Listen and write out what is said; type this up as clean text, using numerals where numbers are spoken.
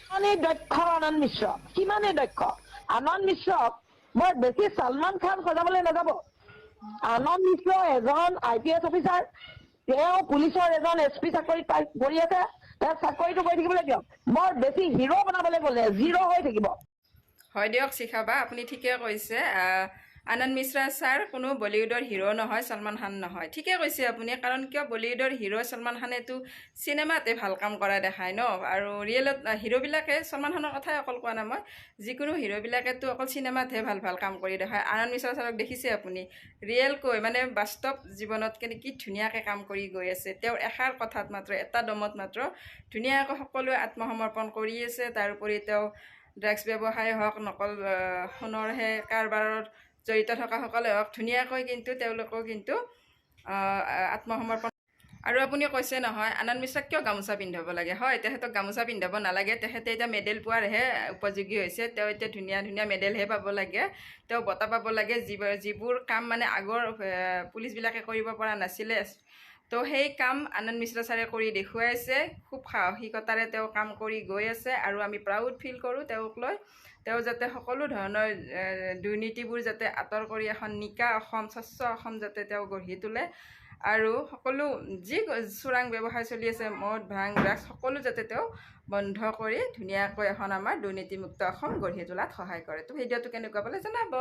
কিমানেই দক্ষ আনন্দ মিশ্ৰ, কিমানেই দক্ষ। আনন্দ মিশ্ৰক বৰ বেছি সলমান খান সজাবলৈ নাযাব। আনন্দ মিশ্ৰ এজন IPS অফিচাৰ, তেওঁ পুলিচৰ এজন SP চাকৰিত কৰি আছে। তেওঁ চাকৰিটো কৰি থাকিবলৈ দিয়ক। বৰ বেছি হিৰো বনাবলৈ গ'লে জিৰ' হৈ থাকিব। হয় দিয়ক শিখাবা, আপুনি ঠিকে কৈছে। আনন্দ মিশ্ৰা ছাৰ কোনো বলিউডৰ হিৰো নহয়, সলমান খান নহয়। ঠিকে কৈছে আপুনি, কাৰণ কিয় বলিউডৰ হিৰো সলমান খানেতো চিনেমাতে ভাল কাম কৰা দেখায় ন, আৰু ৰিয়েলত হিৰোবিলাকে, সলমান খানৰ কথাই অকল কোৱা নাই মই, যিকোনো হিৰোবিলাকেতো অকল চিনেমাতহে ভাল ভাল কাম কৰি দেখায়। আনন্দ মিশ্ৰা ছাৰক দেখিছে আপুনি, ৰিয়েলকৈ মানে বাস্তৱ জীৱনত কি ধুনীয়াকৈ কাম কৰি গৈ আছে। তেওঁৰ এষাৰ কথাত মাত্ৰ, এটা দমত মাত্ৰ ধুনীয়াকৈ সকলোৱে আত্মসমৰ্পণ কৰি আছে। তাৰোপৰি তেওঁ ড্ৰাগছ ব্যৱসায় হওক, নকল সোণৰ সেই কাৰবাৰত জড়িত থকাসকলে হওক, ধুনীয়াকৈ কিন্তু তেওঁলোকেও কিন্তু আত্মসমৰ্পণ। আৰু আপুনি কৈছে নহয় আনন্দ মিশ্ৰাক কিয় গামোচা পিন্ধাব লাগে। হয়, তেখেতক গামোচা পিন্ধাব নালাগে, তেখেতে এতিয়া মেডেল পোৱাৰহে উপযোগী হৈছে। তেওঁ এতিয়া ধুনীয়া ধুনীয়া মেডেলহে পাব লাগে, তেওঁ বঁটা পাব লাগে, যিবোৰ কাম মানে আগৰ পুলিচবিলাকে কৰিব পৰা নাছিলে। তো সেই কাম আনন্দ মিশ্ৰা ছাৰে কৰি দেখুৱাইছে। খুব সাহসিকতাৰে তেওঁ কাম কৰি গৈ আছে, আৰু আমি প্ৰাউড ফিল কৰোঁ তেওঁক লৈ। তেওঁ যাতে সকলো ধৰণৰ দুৰ্নীতিবোৰ যাতে আঁতৰ কৰি এখন নিকা অসম, স্বচ্ছ অসম যাতে তেওঁ গঢ়ি তোলে, আৰু সকলো যি চোৰাং ব্যৱসায় চলি আছে, মদ ভাং ড্ৰাগছ, সকলো যাতে তেওঁ বন্ধ কৰি ধুনীয়াকৈ এখন আমাৰ দুৰ্নীতিমুক্ত অসম গঢ়ি তোলাত সহায় কৰে। তো ভিডিঅ'টো কেনেকুৱা পালে জনাব।